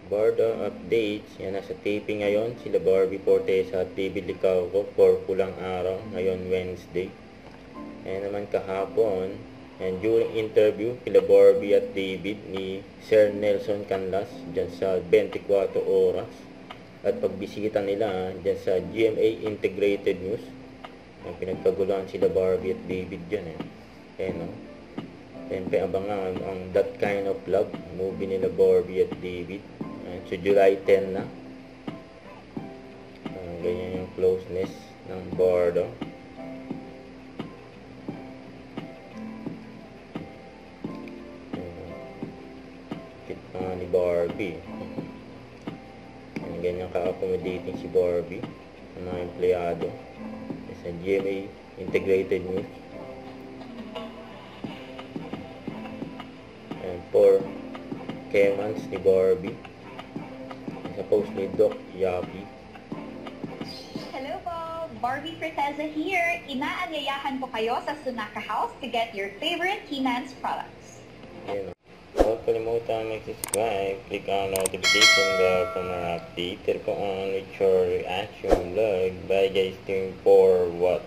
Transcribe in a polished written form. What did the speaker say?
Bardo updates. Yan, nasa taping ngayon sila Barbie Fortesa at David Licauco for pulang araw ngayon Wednesday. Ayan naman kahapon. And during interview kila Barbie at David ni Sir Nelson Canlas dyan sa 24 oras. At pagbisita nila dyan sa GMA Integrated News. Ang pinagkaguluhan sila Barbie at David dyan. Ayan o. Siyempre abangan ang That Kind of Love movie nila Barbie at David. So July 10 na. Ganyan yung closeness ng Bardo. Kita ni Barbie. Ganyan ka-accommodating si Barbie ang mga empleyado sa GMA Integrated News. And for Kemans ni Barbie sa post ni Doc Yapi. Hello po! Barbie Fortesa here. Inaanyayahan ko kayo sa Sunaka House to get your favorite He-Man's products. Ayan. Huwag kalimutan mag-subscribe. Click on notification bell for more update. Turn on with your reaction vlog. Bye guys, team for what?